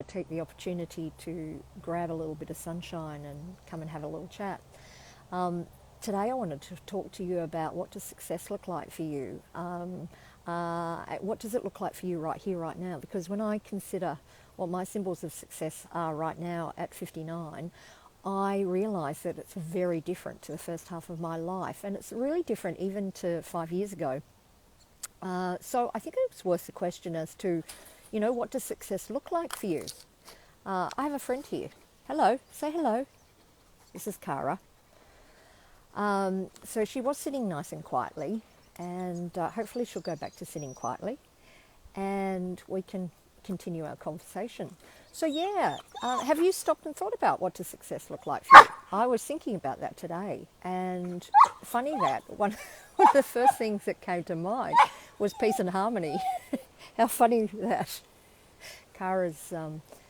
take the opportunity to grab a little bit of sunshine and come and have a little chat. Today I wanted to talk to you about what does success look like for you. What does it look like for you right here, right now? Because when I consider what my symbols of success are right now at 59, I realise that it's very different to the first half of my life, and it's really different even to 5 years ago. So I think it's worth the question as to, what does success look like for you? I have a friend here. Hello, say hello. This is Cara. So she was sitting nice and quietly, and hopefully she'll go back to sitting quietly, and we can continue our conversation. So have you stopped and thought about what does success look like for you? I was thinking about that today, and funny that one of the first things that came to mind was peace and harmony. How funny that Cara's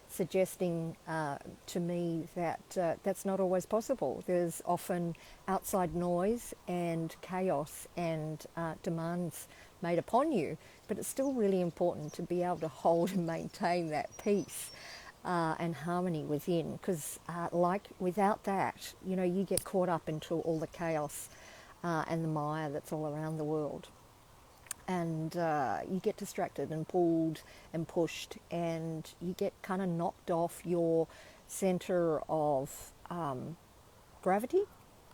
suggesting to me that that's not always possible. There's often outside noise and chaos and demands made upon you, but it's still really important to be able to hold and maintain that peace and harmony within, because without that, you get caught up into all the chaos and the mire that's all around the world. And you get distracted and pulled and pushed, and you get kind of knocked off your center of gravity.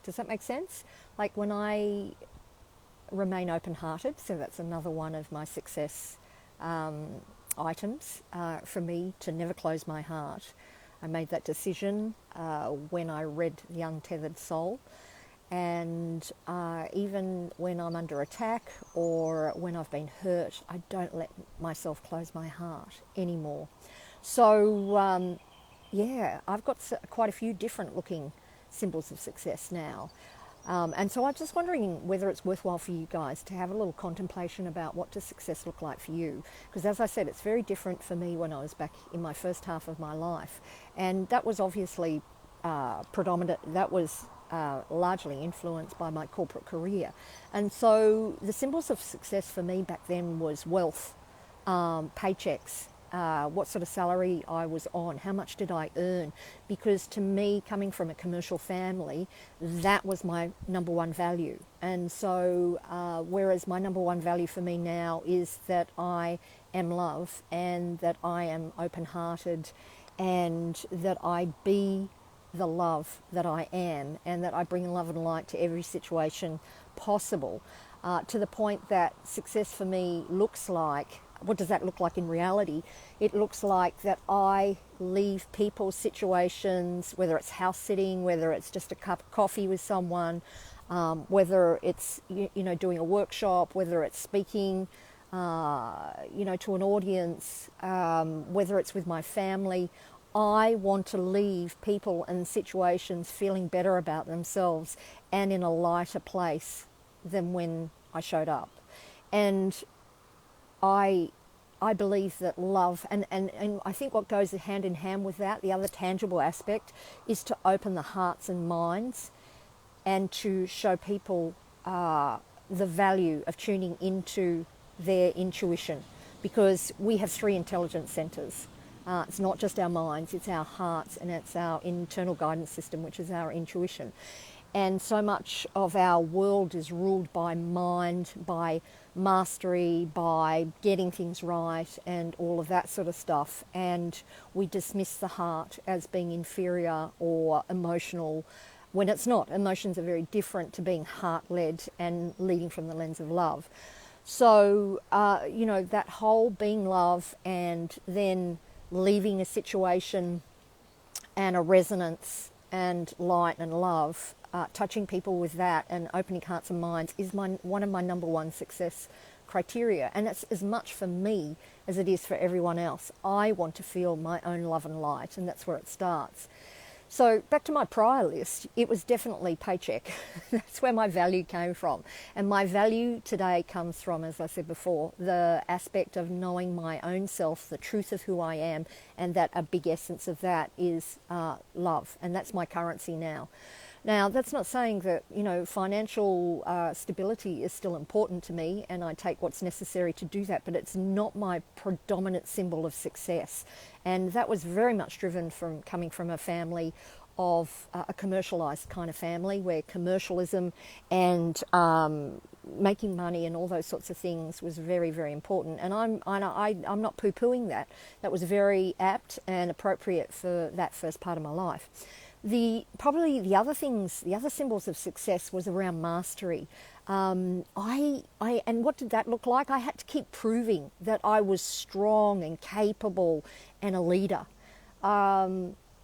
Does that make sense? Like when I remain open-hearted, so that's another one of my success items for me, to never close my heart. I made that decision when I read The Untethered Soul. And even when I'm under attack or when I've been hurt, I don't let myself close my heart anymore. So, I've got quite a few different looking symbols of success now. And so I'm just wondering whether it's worthwhile for you guys to have a little contemplation about what does success look like for you. Because as I said, it's very different for me when I was back in my first half of my life. And that was obviously predominant. That was largely influenced by my corporate career. And so the symbols of success for me back then was wealth, paychecks, what sort of salary I was on, how much did I earn, because to me, coming from a commercial family, that was my number one value. And so whereas my number one value for me now is that I am love, and that I am open-hearted, and that I be the love that I am, and that I bring love and light to every situation possible, to the point that success for me looks like, what does that look like in reality? It looks like that I leave people, situations, whether it's house sitting, whether it's just a cup of coffee with someone, whether it's doing a workshop, whether it's speaking to an audience, whether it's with my family. I want to leave people and situations feeling better about themselves and in a lighter place than when I showed up. And I believe that love, and I think what goes hand in hand with that, the other tangible aspect, is to open the hearts and minds and to show people the value of tuning into their intuition, because we have 3 intelligence centers. It's not just our minds, it's our hearts, and it's our internal guidance system, which is our intuition. And so much of our world is ruled by mind, by mastery, by getting things right, and all of that sort of stuff. And we dismiss the heart as being inferior or emotional, when it's not. Emotions are very different to being heart-led and leading from the lens of love. So, that whole being love and then leaving a situation and a resonance and light and love, touching people with that and opening hearts and minds is one of my number one success criteria. And it's as much for me as it is for everyone else. I want to feel my own love and light, and that's where it starts. So back to my prior list, it was definitely paycheck. That's where my value came from. And my value today comes from, as I said before, the aspect of knowing my own self, the truth of who I am, and that a big essence of that is love. And that's my currency now. Now, that's not saying that, financial stability is still important to me and I take what's necessary to do that, but it's not my predominant symbol of success. And that was very much driven from coming from a family of a commercialized kind of family where commercialism and making money and all those sorts of things was very, very important. And I'm not poo-pooing that. That was very apt and appropriate for that first part of my life. Probably the other symbols of success was around mastery. And what did that look like? I had to keep proving that I was strong and capable and a leader.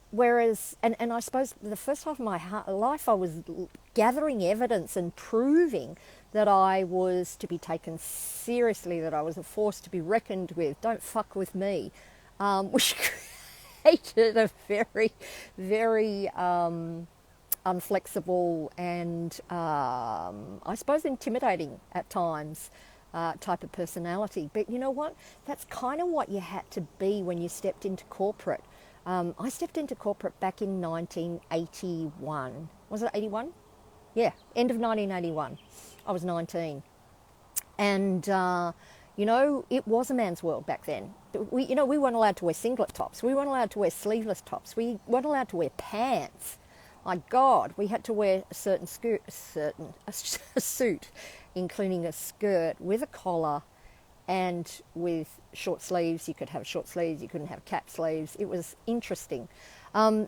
Whereas, and I suppose the first half of my life, I was gathering evidence and proving that I was to be taken seriously, that I was a force to be reckoned with. Don't fuck with me, which created a very, very unflexible and I suppose intimidating at times type of personality. But you know what? That's kind of what you had to be when you stepped into corporate. I stepped into corporate back in 1981. Was it 81? Yeah, end of 1981. I was 19. And, it was a man's world back then. We weren't allowed to wear singlet tops. We weren't allowed to wear sleeveless tops. We weren't allowed to wear pants. My God, we had to wear a suit, including a skirt with a collar and with short sleeves. You could have short sleeves, you couldn't have cap sleeves. It was interesting.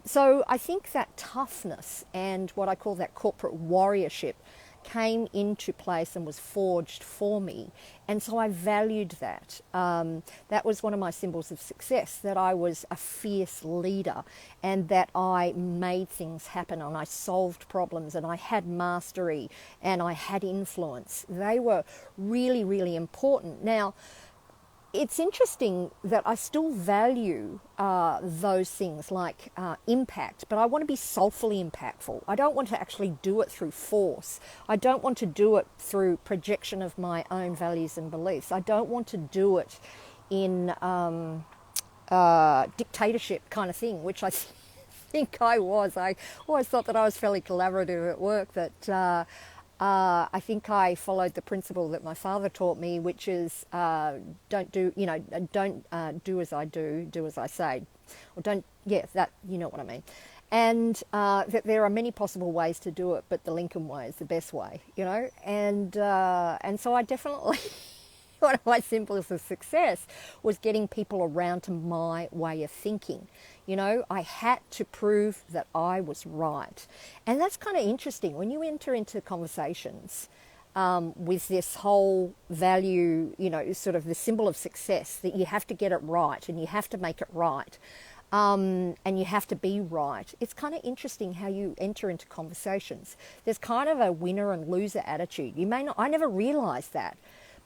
So I think that toughness and what I call that corporate warriorship came into place and was forged for me. And so I valued that. That was one of my symbols of success, that I was a fierce leader and that I made things happen and I solved problems and I had mastery and I had influence. They were really, really important. Now, it's interesting that I still value those things like impact, but I want to be soulfully impactful. I don't want to actually do it through force. I don't want to do it through projection of my own values and beliefs. I don't want to do it in dictatorship kind of thing, which I think I was. I always thought that I was fairly collaborative at work, that I think I followed the principle that my father taught me, which is don't do as I do as I say, or that, you know what I mean. And that there are many possible ways to do it, but the Lincoln way is the best way, and so I definitely, one of my symbols of success was getting people around to my way of thinking. I had to prove that I was right. And that's kind of interesting. When you enter into conversations with this whole value, sort of the symbol of success, that you have to get it right and you have to make it right, and you have to be right. It's kind of interesting how you enter into conversations. There's kind of a winner and loser attitude. I never realized that.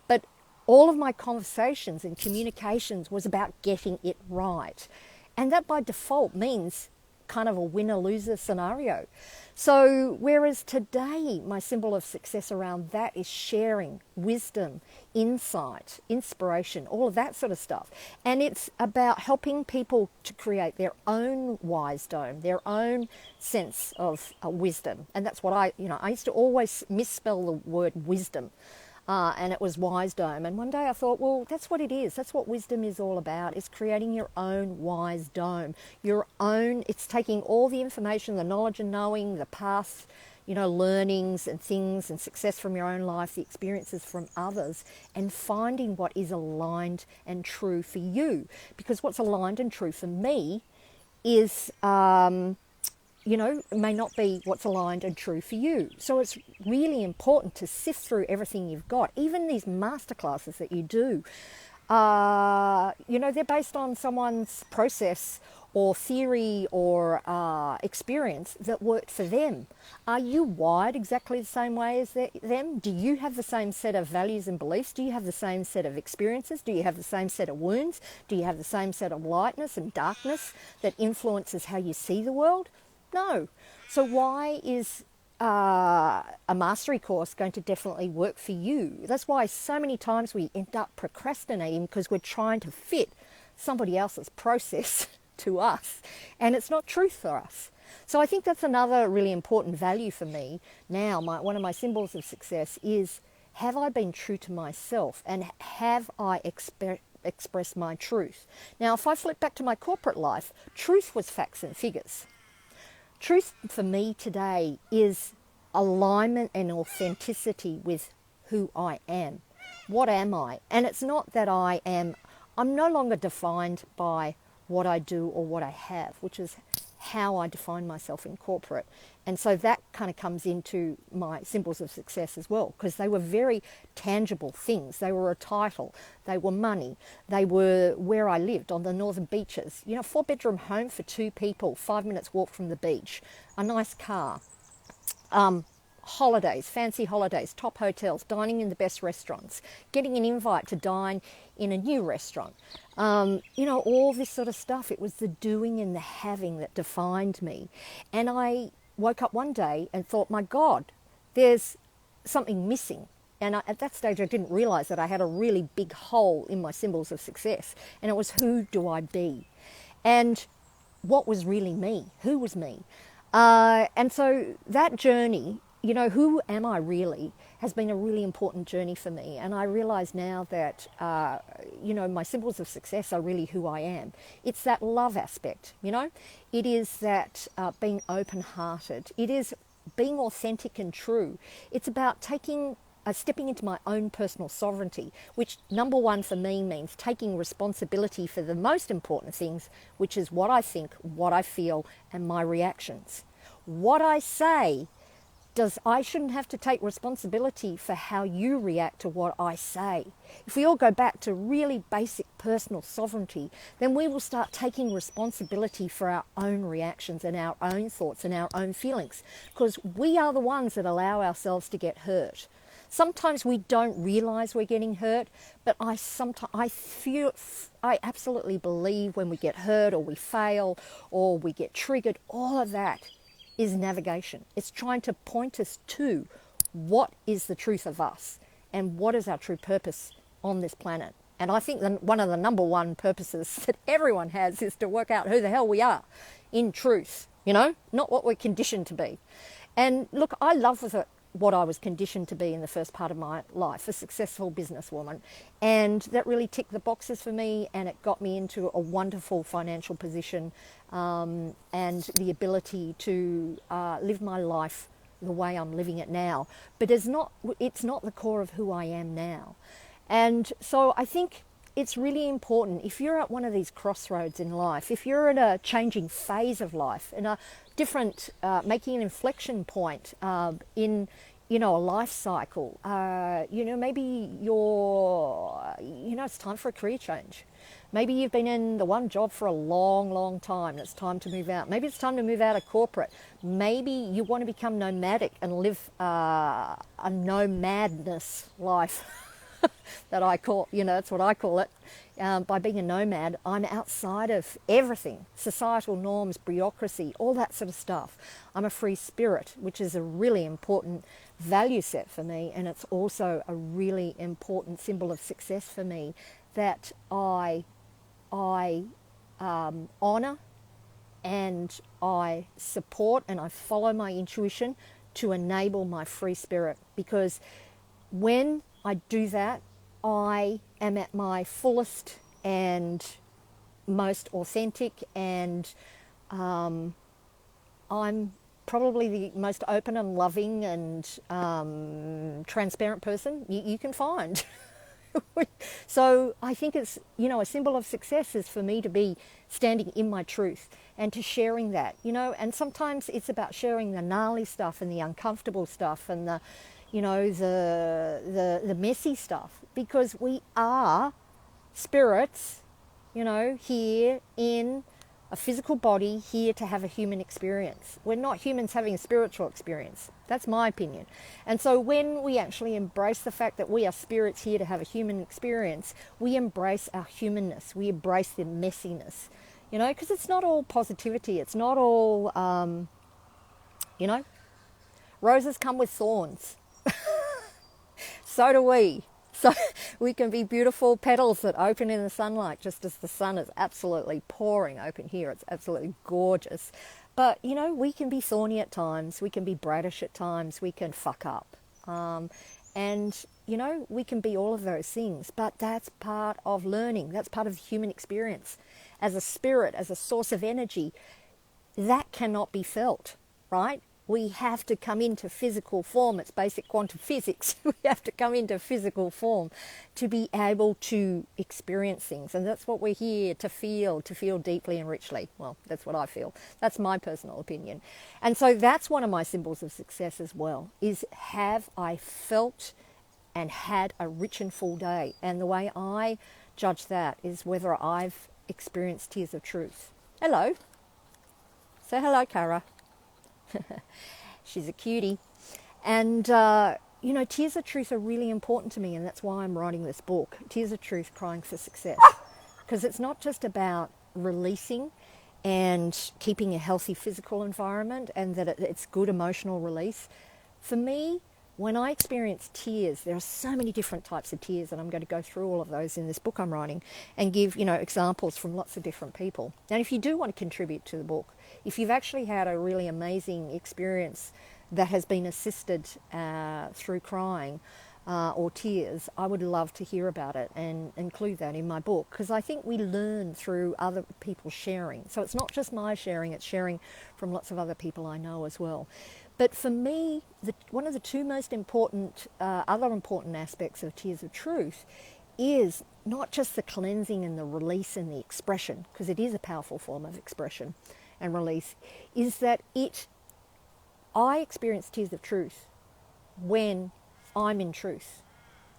But all of my conversations and communications was about getting it right. And that by default means kind of a winner-loser scenario. So whereas today my symbol of success around that is sharing, wisdom, insight, inspiration, all of that sort of stuff. And it's about helping people to create their own wise dome, their own sense of wisdom. And that's what I used to always misspell the word wisdom. And it was wise dome. And one day I thought, well, that's what it is. That's what wisdom is all about. It's creating your own wise dome. It's taking all the information, the knowledge and knowing, the past, learnings and things and success from your own life, the experiences from others, and finding what is aligned and true for you. Because what's aligned and true for me is may not be what's aligned and true for you. So it's really important to sift through everything you've got. Even these masterclasses that you do, they're based on someone's process or theory or experience that worked for them. Are you wired exactly the same way as them? Do you have the same set of values and beliefs? Do you have the same set of experiences? Do you have the same set of wounds? Do you have the same set of lightness and darkness that influences how you see the world? No. So why is a mastery course going to definitely work for you? That's why so many times we end up procrastinating, because we're trying to fit somebody else's process to us, and it's not truth for us. So I think that's another really important value for me now. One of my symbols of success is, have I been true to myself, and have I expressed my truth? Now, if I flip back to my corporate life, truth was facts and figures. Truth for me today is alignment and authenticity with who I am. What am I? And it's not that I'm no longer defined by what I do or what I have, which is how I define myself in corporate. And so that kind of comes into my symbols of success as well, because they were very tangible things. They were a title, they were money, they were where I lived on the northern beaches. You know, 4-bedroom home for 2 people, 5 minutes walk from the beach, a nice car, holidays, fancy holidays, top hotels, dining in the best restaurants, getting an invite to dine in a new restaurant. You know, all this sort of stuff. It was the doing and the having that defined me. And I woke up one day and thought, my God, there's something missing. And at that stage, I didn't realize that I had a really big hole in my symbols of success. And it was, who do I be? And what was really me? Who was me? And so that journey, you know, who am I really, has been a really important journey for me. And I realize now that, you know, my symbols of success are really who I am. It's that love aspect, you know. It is that being open-hearted. It is being authentic and true. It's about stepping into my own personal sovereignty, which number one for me means taking responsibility for the most important things, which is what I think, what I feel, and my reactions. What I say, I shouldn't have to take responsibility for how you react to what I say. If we all go back to really basic personal sovereignty, then we will start taking responsibility for our own reactions and our own thoughts and our own feelings, because we are the ones that allow ourselves to get hurt. Sometimes we don't realize we're getting hurt, but I absolutely believe when we get hurt or we fail or we get triggered, all of that is navigation. It's trying to point us to what is the truth of us and what is our true purpose on this planet. And I think one of the number one purposes that everyone has is to work out who the hell we are in truth, you know, not what we're conditioned to be. And look, I love what I was conditioned to be in the first part of my life, a successful businesswoman. And that really ticked the boxes for me, and it got me into a wonderful financial position, and the ability to live my life the way I'm living it now. But it's not the core of who I am now. And so I think it's really important, if you're at one of these crossroads in life, if you're in a changing phase of life, in a different, making an inflection point in, you know, a life cycle, you know, maybe it's time for a career change. Maybe you've been in the one job for a long, long time and it's time to move out. Maybe it's time to move out of corporate. Maybe you want to become nomadic and live a nomadness life. That I call, you know, that's what I call it. By being a nomad, I'm outside of everything, societal norms, bureaucracy, all that sort of stuff. I'm a free spirit, which is a really important value set for me, and it's also a really important symbol of success for me, that I honour and I support and I follow my intuition to enable my free spirit, because when I do that, I am at my fullest and most authentic, and I'm probably the most open and loving and transparent person you can find. So I think it's, you know, a symbol of success is for me to be standing in my truth and to sharing that, you know, and sometimes it's about sharing the gnarly stuff and the uncomfortable stuff and the, you know, the messy stuff, because we are spirits, you know, here in a physical body, here to have a human experience. We're not humans having a spiritual experience. That's my opinion. And so when we actually embrace the fact that we are spirits here to have a human experience, we embrace our humanness. We embrace the messiness, you know, because it's not all positivity. It's not all, you know, roses come with thorns. So do we. So we can be beautiful petals that open in the sunlight, just as the sun is absolutely pouring open here. It's absolutely gorgeous. But, you know, we can be thorny at times. We can be bratish at times. We can fuck up. And, you know, we can be all of those things. But that's part of learning. That's part of human experience. As a spirit, as a source of energy, that cannot be felt, right? We have to come into physical form. It's basic quantum physics. We have to come into physical form to be able to experience things. And that's what we're here to feel deeply and richly. Well, that's what I feel. That's my personal opinion. And so that's one of my symbols of success as well, is have I felt and had a rich and full day? And the way I judge that is whether I've experienced tears of truth. Hello. Say hello, Cara. She's a cutie. And, you know, tears of truth are really important to me, and that's why I'm writing this book, Tears of Truth, Crying for Success. Because it's not just about releasing and keeping a healthy physical environment and that it's good emotional release. For me, when I experience tears, there are so many different types of tears, and I'm going to go through all of those in this book I'm writing and give, you know, examples from lots of different people. And if you do want to contribute to the book, if you've actually had a really amazing experience that has been assisted through crying or tears, I would love to hear about it and include that in my book, because I think we learn through other people sharing. So it's not just my sharing, it's sharing from lots of other people I know as well. But for me, one of the two most important, other important aspects of Tears of Truth is not just the cleansing and the release and the expression, because it is a powerful form of expression and release, is that I experience tears of truth when I'm in truth.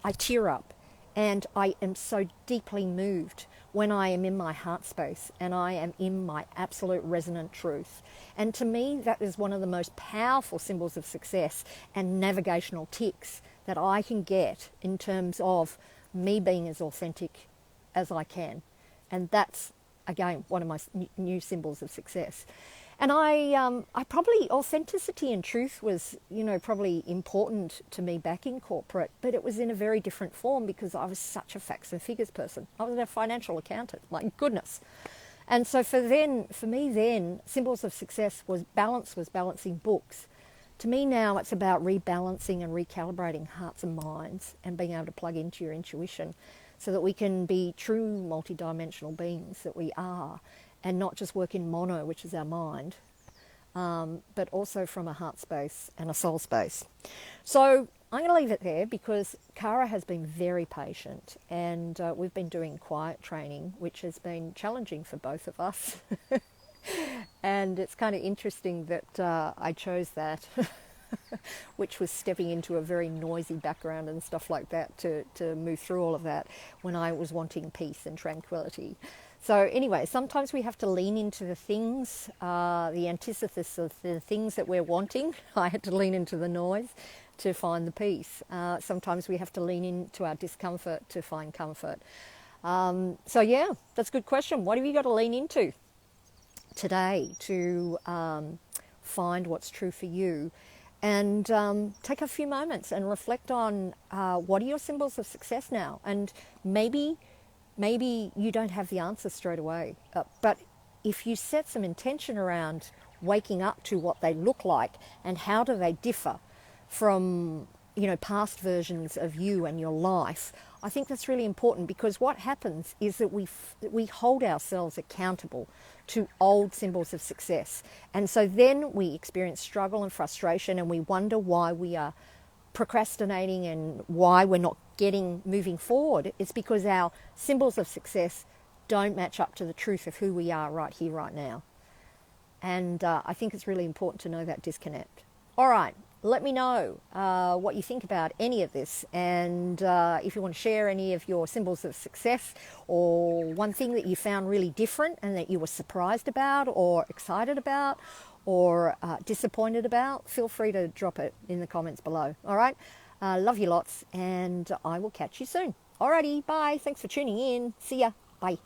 I tear up and I am so deeply moved when I am in my heart space and I am in my absolute resonant truth. And to me, that is one of the most powerful symbols of success and navigational ticks that I can get in terms of me being as authentic as I can. And that's, again, one of my new symbols of success. And I probably, authenticity and truth was, you know, probably important to me back in corporate, but it was in a very different form because I was such a facts and figures person. I was a financial accountant, my goodness. And so for me, symbols of success was balancing books. To me now, it's about rebalancing and recalibrating hearts and minds and being able to plug into your intuition so that we can be true multidimensional beings that we are, and not just work in mono, which is our mind, but also from a heart space and a soul space. So I'm going to leave it there because Cara has been very patient, and we've been doing quiet training, which has been challenging for both of us. And it's kind of interesting that I chose that, which was stepping into a very noisy background and stuff like that to move through all of that when I was wanting peace and tranquility. So anyway, sometimes we have to lean into the things, the antithesis of the things that we're wanting. I had to lean into the noise to find the peace. Sometimes we have to lean into our discomfort to find comfort. So yeah, that's a good question. What have you got to lean into today to find what's true for you? And take a few moments and reflect on what are your symbols of success now? And maybe you don't have the answer straight away, but if you set some intention around waking up to what they look like and how do they differ from, you know, past versions of you and your life, I think that's really important, because what happens is that we hold ourselves accountable to old symbols of success. And so then we experience struggle and frustration, and we wonder why we are procrastinating and why we're not moving forward. It's because our symbols of success don't match up to the truth of who we are right here, right now. And I think it's really important to know that disconnect. All right, let me know what you think about any of this, and if you want to share any of your symbols of success or one thing that you found really different and that you were surprised about or excited about or disappointed about, feel free to drop it in the comments below. All right, love you lots, and I will catch you soon. Alrighty, bye. Thanks for tuning in. See ya. Bye.